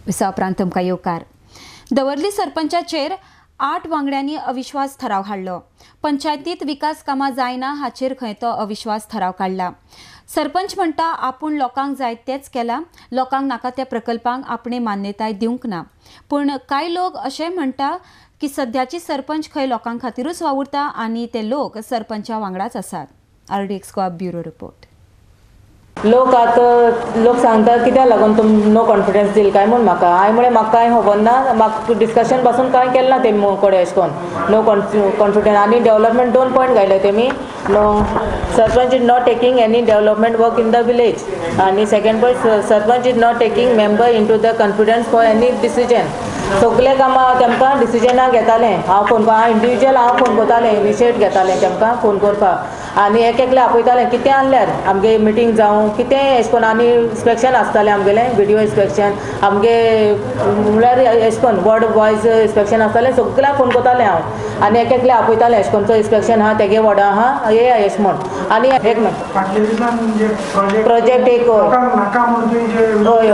Visa उपरांत तुमकां येवकार। दवर्ली सरपंचाचेर 8 वांगड्यांनी अविश्वास थाराव हाडलो। पंचायतीत विकास कामां जायना हाचेर खंय तो अविश्वास थाराव काडला। सरपंच म्हणटा आपूण लोकांक जाय तेच केला, लोकांक नाका त्या प्रकल्पांक आपणे मान्यताय दिवंक ना। पूण कांय लोक अशें म्हणटा की सध्याची सरपंच खंय लोकां खातीरूच वावुरता आनी ते लोक सरपंचा वांगडाच आसात। RDX Goa bureau report. लोक सांगता कित्याक लागून तुम नो कॉन्फिडन्स दिल काय म्हूण म्हाका हांवें म्हळें म्हाका कांय खबर ना, म्हाका डिस्कशन पासून कांय केलें ना तेमी कडेन अशें करून नो कॉन्फिडन्स। आनी डेव्हलपमेंट 2 पॉयंट घायले तेमी, no sarpanch is not taking any development work in the village आनी second point sarpanch is not taking member in to the confidence for any decision. सगळे कामां तेमकां डिसिजनाक घेतालें हांव इंडिविज्युअल फोन करतालें, इनिशिएट घेतालें तेमकां फोन करपाक आनी एकले आपयतालें कितें आहल्यार आमगे मिटींग जावं कितें अशें करून आनी इन्स्पेक्शन आसतालें आमगेलें व्हिडिओ इन्स्पेक्शन आमगे म्हळ्यार अशें करून वर्ड वायज इन्स्पेक्शन आसतालें सगळ्यांक फोन करतालें हांव आनी एकले आपयतालें अशें करून तो इन्स्पेक्शन आहा तेगे वर्डा आहा ये अशें म्हण आनी एक प्रोजेक्ट एक हय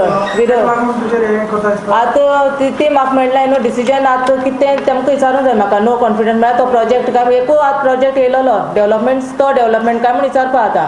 आतां ती म्हाका म्हणलें न्हू डिसिजन आतां कितें तेमकां विचारूंक जाय म्हाका नो कॉन्फिडन्स म्हळ्यार तो प्रोजेक्ट काय एकू आतां प्रोजेक्ट येयलोलो डेव्हलपमेंट तो डेव्हलपमेंट काय म्हूण विचारपा आतां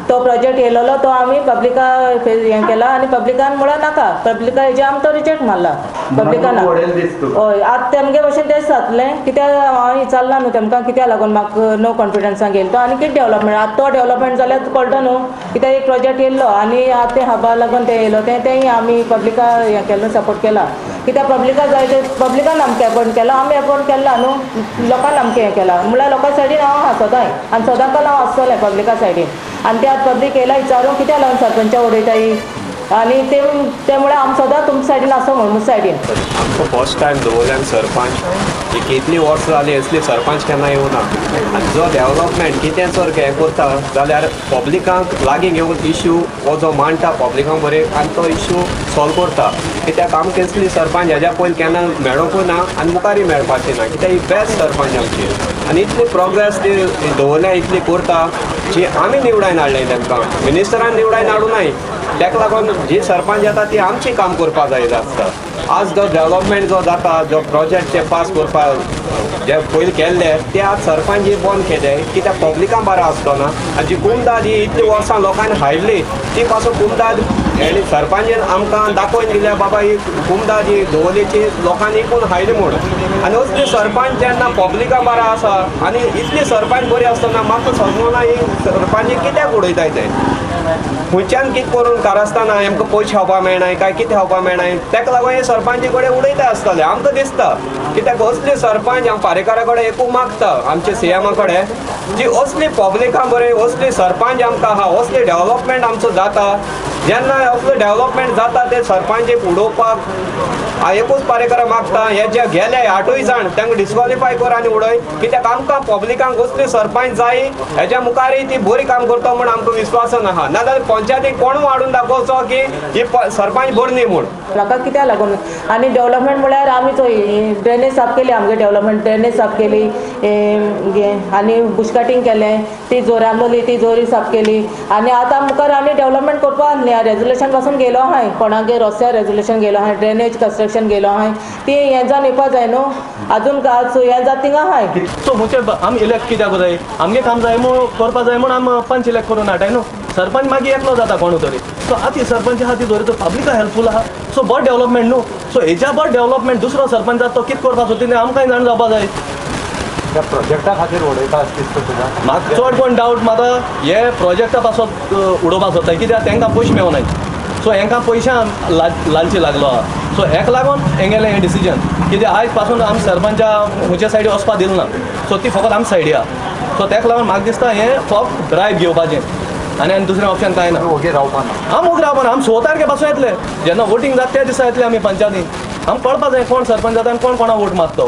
तो प्रोजेक्ट येयलोलो तो आमी पब्लिका हें केला आनी पब्लिकान म्हळ्यार नाका पब्लिका हेजे आमी तो रिजेक्ट मारला पब्लिकान हय आतां तेमगे भशेन तेच जातलें कित्याक हांवें विचारला न्हू तेमकां कित्याक लागून म्हाका नो कॉन्फिडन्सान गेलो तो आनी कितें डेव्हलपमेंट आतां तो डेव्हलपमेंट जाल्यार कळटा न्हू कित्याक एक प्रोजेक्ट येयल्लो आनी आतां तें हाबा लागून तें येयलो तेंय आमी पब्लिका हें केलें सपोर्ट केला कित्याक पब्लिका जाय ते पब्लिकान आमकां एपोयंट केला आमी एपोयंट केला न्हू लोकांन आमकां हें केला म्हळ्यार लोकां सायडीन हांव आहा सदांय आनी सदांकाल हांव आसतलें पब्लिका सायडीन आनी ते आतां पब्लीक येयला विचारूं कित्याक लागून सरपंचा उडयताय आनी ते म्हळ्यार आमी सदां तुमचे सायडीन आसा म्हणून म्हजे सायडीन आमकां फर्स्ट टायम दवरल्यान सरपंच एक इतली वर्स जाली असली सरपंच केन्ना येवना आनी जो डेव्हलपमेंट कितें जर हें करता जाल्यार पब्लिकांक लागीं घेवन इश्यू हो जो मांडटा पब्लिकांक बरें आनी तो इश्यू सॉल्व करता कित्याक आमकां असली सरपंच हेज्या पयलीं केन्ना मेळोंकूय ना आनी मुखारय मेळपाचें ना कित्याक ही बेस्ट सरपंच आमची आनी इतली प्रोग्रेस ती दवरल्या इतली करता जी आमी निवडायन हाडलें तेमकां मिनिस्टरान निवडायन हाडूनाय ताका लागून जी सरपंच येता ती आमची काम करपा जाय आसता आज जो डेव्हलपमेंट जो जाता जो प्रोजेक्ट ते पास करपाक जे पयलीं केल्ले ते आज सरपंच बंद केले कित्याक पब्लिकांक बरें आसलो ना आनी जी कुमदाद ही इतली वर्सां लोकांनी हाडली ती पासून कुमदाद आनी सरपंचान आमकां दाखोवन दिल्या बाबा ही कुमदाद ही दवलेची लोकांनी पूण हायली म्हणून आनी असली सरपंच जेन्ना पब्लिकां बरें आसा आनी इतली सरपंच बरी आसतना म्हाका समजना ही सरपंच कित्याक उडयताय ते खंयच्यान कितें करून कारस्ताना आमकां पयशे खावपाक मेळनाय काय कितें खावपाक मेळनाय ताका लागून हे सरपंची कडेन उडयता आसतले आमकां दिसता कित्याक असली सरपंच हांव पारेकारा कडेन एकू मागता आमच्या CM कडेन जी असली पब्लिकां बरें असली सरपंच आमकां आहा असली डेव्हलपमेंट आमचो जाता जेन्ना असलो डेव्हलपमेंट जाता ते सरपंचीक उडोवपाक हांव एकूच पारेकारा मागता हे जे गेले 8 जाण तांकां डिस्क्वॉलिफाय कर आनी उडय कित्याक आमकां पब्लिकांक असली सरपंच जाय हेज्या मुखारय ती बरी काम करता म्हूण आमकां विश्वासान आहा नाजाल्यार पंचायतीक कोण वाडून दाखोवचो की ही सरपंच बरी न्ही म्हूण म्हाका कित्याक लागून आनी डेव्हलपमेंट म्हळ्यार आमी ड्रेनेज साफ केली आमगे डेव्हलपमेंट ड्रेनेज साफ केली आनी बुश कटींग केलें ती जोर आहलोली ती जोरी साफ केली आनी आतां मुखार आनी डेव्हलपमेंट करपा आहली रेजोल्युशन पासून गेलो आहाय कोणागे रस्त्यार रेजोल्युशन गेलो आहाय ड्रेनेज कंस्ट्रक्शन गेलो आहाय ती हें जावन येवपा जाय न्हू अजून हें जाता थिंगा आहाय सो म्हणजे आमी इलेक्ट कित्याक जाय आमगे काम जाय म्हूण करपा जाय म्हूण आमी पंच इलेक्ट करून हाडटाय न्हू सरपंच मागीर एकलो जाता कोण तरी सो आतां सरपंच आहा ती जोरी पब्लिका हेल्पफूल आहा सो बरो डेव्हलपमेंट न्हू सो हेच्या बरो डेव्हलपमेंट दुसरो सरपंच जाता तो कितें करपा सोदता तें आमकांय जाण जावपा जाय त्या प्रोजेक्टा खातीर उडयता दिसता तुका म्हाका चड कोण डावट म्हाका हे प्रोजेक्टा पासून उडोवपाक सोदता कित्याक तांकां पयशे मेळनाय सो हांकां पयशां लालची लागलो आहा सो हेका लागून हेंगेलें हें डिसिजन कित्याक आयज पासून आमी सरपंचा खंयच्या सायडी वचपाक दिल ना सो ती फकत आमी सायडी आहा सो ताका लागून म्हाका दिसता हें फक्त ब्रायब घेवपाचें आनी दुसरें ऑप्शन कांय ना ओके रावपाना आमी ओके रावपाना आमी 6 तारखे पासून येतले जेन्ना वोटींग जाता त्या दिसा येतले आमी पंचायतीन आमकां कळपा जाय कोण सरपंच जाता आनी कोण कोणा वोट मारता